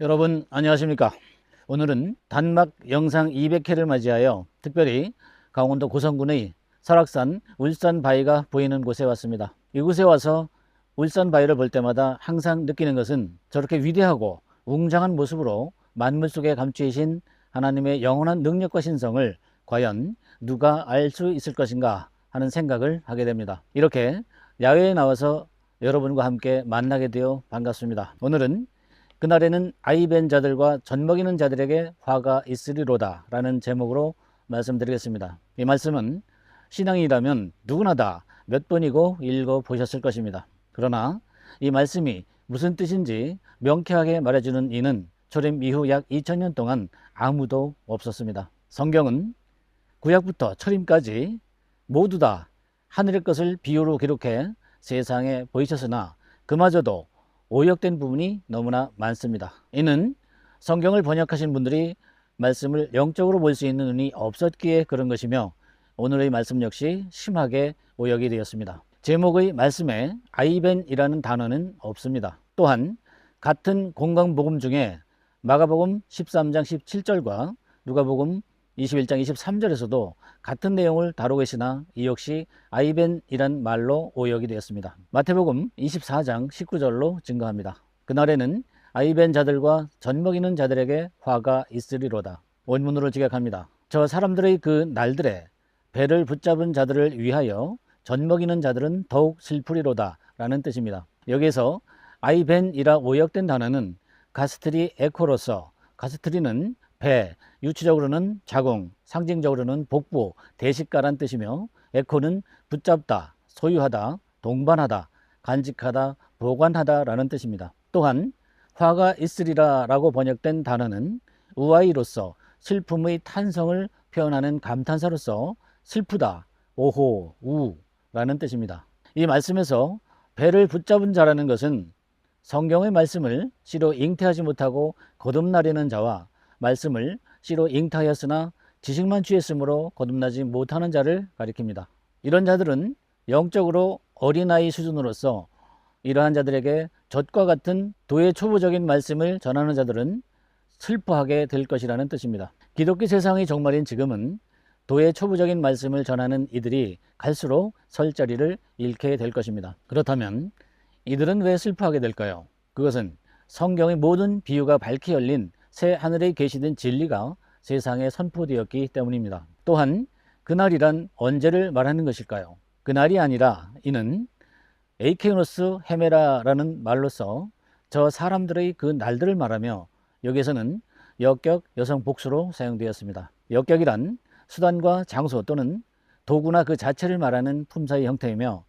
여러분 안녕하십니까. 오늘은 단막 영상 200회를 맞이하여 특별히 강원도 고성군의 설악산 울산바위가 보이는 곳에 왔습니다. 이곳에 와서 울산바위를 볼 때마다 항상 느끼는 것은 저렇게 위대하고 웅장한 모습으로 만물 속에 감추 계신 하나님의 영원한 능력과 신성을 과연 누가 알 수 있을 것인가 하는 생각을 하게 됩니다. 이렇게 야외에 나와서 여러분과 함께 만나게 되어 반갑습니다. 오늘은 그날에는 아이벤 자들과 젖먹이는 자들에게 화가 있으리로다 라는 제목으로 말씀드리겠습니다. 이 말씀은 신앙이라면 누구나 다 몇 번이고 읽어보셨을 것입니다. 그러나 이 말씀이 무슨 뜻인지 명쾌하게 말해주는 이는 초림 이후 약 2000년 동안 아무도 없었습니다. 성경은 구약부터 초림까지 모두 다 하늘의 것을 비유로 기록해 세상에 보이셨으나 그마저도 오역된 부분이 너무나 많습니다. 이는 성경을 번역하신 분들이 말씀을 영적으로 볼 수 있는 눈이 없었기에 그런 것이며 오늘의 말씀 역시 심하게 오역이 되었습니다. 제목의 말씀에 아이벤이라는 단어는 없습니다. 또한 같은 공강복음 중에 마가복음 13장 17절과 누가복음 21장 23절에서도 같은 내용을 다루고 계시나 이 역시 아이벤이란 말로 오역이 되었습니다. 마태복음 24장 19절로 증거합니다. 그날에는 아이벤 자들과 젖먹이는 자들에게 화가 있으리로다. 원문으로 지각합니다. 저 사람들의 그 날들에 배를 붙잡은 자들을 위하여 젖먹이는 자들은 더욱 슬프리로다 라는 뜻입니다. 여기에서 아이벤이라 오역된 단어는 가스트리 에코로서, 가스트리는 배, 유치적으로는 자궁, 상징적으로는 복부, 대식가란 뜻이며 에코는 붙잡다, 소유하다, 동반하다, 간직하다, 보관하다 라는 뜻입니다. 또한 화가 있으리라 라고 번역된 단어는 우아이로서 슬픔의 탄성을 표현하는 감탄사로서 슬프다, 오호, 우 라는 뜻입니다. 이 말씀에서 배를 붙잡은 자라는 것은 성경의 말씀을 씨로 잉태하지 못하고 거듭나려는 자와 말씀을 씨로 잉태하였으나 지식만 취했으므로 거듭나지 못하는 자를 가리킵니다. 이런 자들은 영적으로 어린아이 수준으로서 이러한 자들에게 젖과 같은 도의 초보적인 말씀을 전하는 자들은 슬퍼하게 될 것이라는 뜻입니다. 기독교 세상의 종말인 지금은 도의 초보적인 말씀을 전하는 이들이 갈수록 설 자리를 잃게 될 것입니다. 그렇다면 이들은 왜 슬퍼하게 될까요? 그것은 성경의 모든 비유가 밝히 열린 새 하늘에 계시된 진리가 세상에 선포되었기 때문입니다. 또한 그날이란 언제를 말하는 것일까요? 그날이 아니라 이는 에이케노스 헤메라라는 말로서 저 사람들의 그 날들을 말하며 여기에서는 역격 여성 복수로 사용되었습니다. 역격이란 수단과 장소 또는 도구나 그 자체를 말하는 품사의 형태이며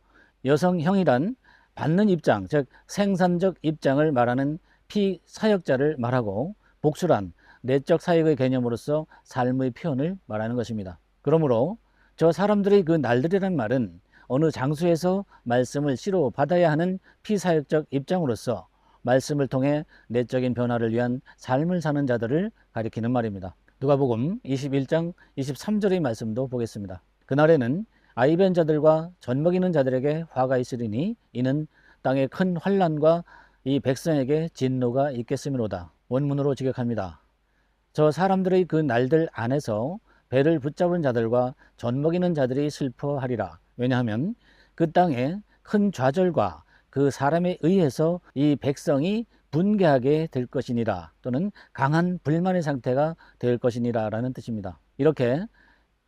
여성형이란 받는 입장, 즉 생산적 입장을 말하는 피사역자를 말하고 복수란 내적 사역의 개념으로서 삶의 표현을 말하는 것입니다. 그러므로 저 사람들의 그 날들이라는 말은 어느 장소에서 말씀을 씨로 받아야 하는 피사역적 입장으로서 말씀을 통해 내적인 변화를 위한 삶을 사는 자들을 가리키는 말입니다. 누가복음 21장 23절의 말씀도 보겠습니다. 그날에는 아이벤 자들과 젖먹이는 자들에게 화가 있으리니 이는 땅에 큰 환난과 이 백성에게 진노가 있겠음이로다. 원문으로 직역합니다. 저 사람들의 그 날들 안에서 배를 붙잡은 자들과 젖먹이는 자들이 슬퍼하리라. 왜냐하면 그 땅에 큰 좌절과 그 사람에 의해서 이 백성이 분개하게 될 것이니라, 또는 강한 불만의 상태가 될 것이니라 라는 뜻입니다. 이렇게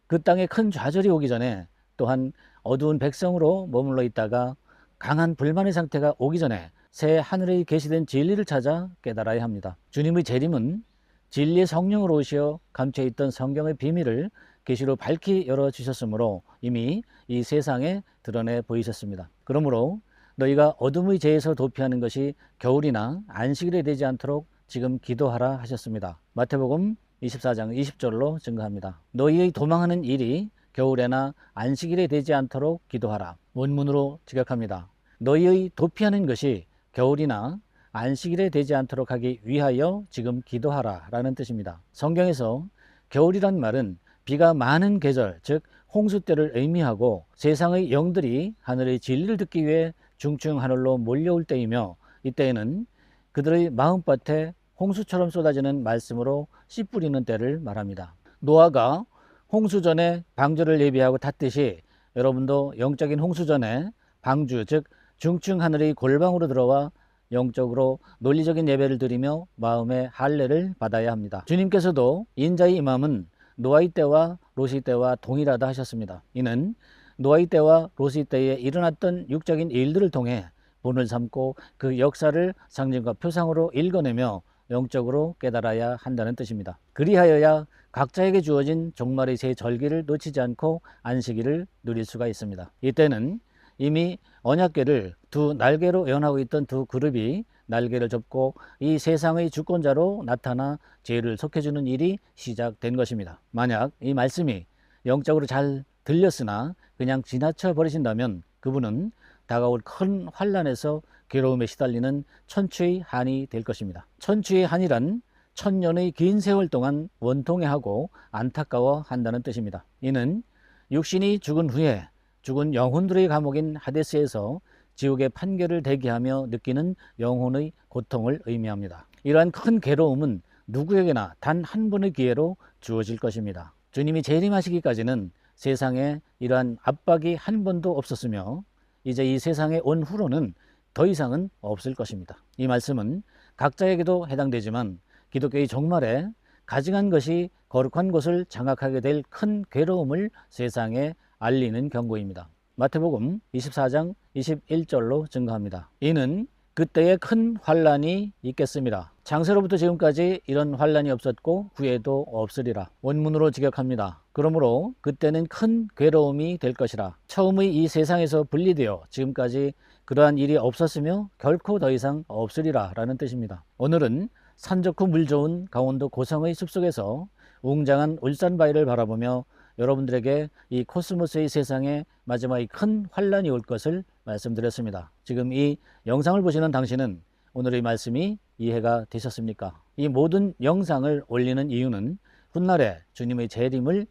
그 땅에 큰 좌절이 오기 전에 또한 어두운 백성으로 머물러 있다가 강한 불만의 상태가 오기 전에 새 하늘에 계시된 진리를 찾아 깨달아야 합니다. 주님의 재림은 진리의 성령으로 오시어 감춰있던 성경의 비밀을 계시로 밝히 열어주셨으므로 이미 이 세상에 드러내 보이셨습니다. 그러므로 너희가 어둠의 재에서 도피하는 것이 겨울이나 안식일에 되지 않도록 지금 기도하라 하셨습니다. 마태복음 24장 20절로 증거합니다. 너희의 도망하는 일이 겨울에나 안식일에 되지 않도록 기도하라. 원문으로 직역합니다. 너희의 도피하는 것이 겨울이나 안식일에 되지 않도록 하기 위하여 지금 기도하라 라는 뜻입니다. 성경에서 겨울이란 말은 비가 많은 계절, 즉 홍수 때를 의미하고 세상의 영들이 하늘의 진리를 듣기 위해 중충 하늘로 몰려올 때이며 이때에는 그들의 마음밭에 홍수처럼 쏟아지는 말씀으로 씨 뿌리는 때를 말합니다. 노아가 홍수전에 방주를 예비하고 탔듯이 여러분도 영적인 홍수전에 방주, 즉 중층 하늘의 골방으로 들어와 영적으로 논리적인 예배를 드리며 마음의 할례를 받아야 합니다. 주님께서도 인자의 임함은 노아의 때와 롯의 때와 동일하다 하셨습니다. 이는 노아의 때와 롯의 때에 일어났던 육적인 일들을 통해 본을 삼고 그 역사를 상징과 표상으로 읽어내며 영적으로 깨달아야 한다는 뜻입니다. 그리하여야 각자에게 주어진 종말의 새 절기를 놓치지 않고 안식일을 누릴 수가 있습니다. 이때는 이미 언약궤를 두 날개로 연하고 있던 두 그룹이 날개를 접고 이 세상의 주권자로 나타나 죄를 속해주는 일이 시작된 것입니다. 만약 이 말씀이 영적으로 잘 들렸으나 그냥 지나쳐 버리신다면 그분은 다가올 큰 환난에서 괴로움에 시달리는 천추의 한이 될 것입니다. 천추의 한이란 천년의 긴 세월 동안 원통해하고 안타까워한다는 뜻입니다. 이는 육신이 죽은 후에 죽은 영혼들의 감옥인 하데스에서 지옥의 판결을 대기하며 느끼는 영혼의 고통을 의미합니다. 이러한 큰 괴로움은 누구에게나 단 한 번의 기회로 주어질 것입니다. 주님이 재림하시기까지는 세상에 이러한 압박이 한 번도 없었으며 이제 이 세상에 온 후로는 더 이상은 없을 것입니다. 이 말씀은 각자에게도 해당되지만 기독교의 종말에 가증한 것이 거룩한 곳을 장악하게 될 큰 괴로움을 세상에 알리는 경고입니다. 마태복음 24장 21절로 증거합니다. 이는 그때에 큰 환란이 있겠습니다. 창세로부터 지금까지 이런 환란이 없었고 후에도 없으리라. 원문으로 직역합니다. 그러므로 그때는 큰 괴로움이 될 것이라. 처음의 이 세상에서 분리되어 지금까지 그러한 일이 없었으며 결코 더 이상 없으리라 라는 뜻입니다. 오늘은 산 좋고 물 좋은 강원도 고성의 숲속에서 웅장한 울산바위를 바라보며 여러분들에게 이 코스모스의 세상에 마지막에 큰 환란이 올 것을 말씀드렸습니다. 지금 이 영상을 보시는 당신은 오늘의 말씀이 이해가 되셨습니까? 이 모든 영상을 올리는 이유는 훗날에 주님의 재림을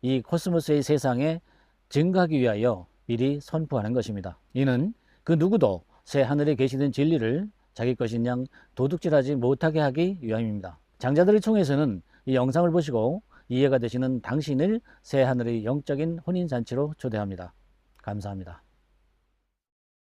이 코스모스의 세상에 증거하기 위하여 미리 선포하는 것입니다. 이는 그 누구도 새 하늘에 계시는 진리를 자기 것인 양 도둑질하지 못하게 하기 위함입니다. 장자들의 총회에서는 이 영상을 보시고 이해가 되시는 당신을 새 하늘의 영적인 혼인잔치로 초대합니다. 감사합니다.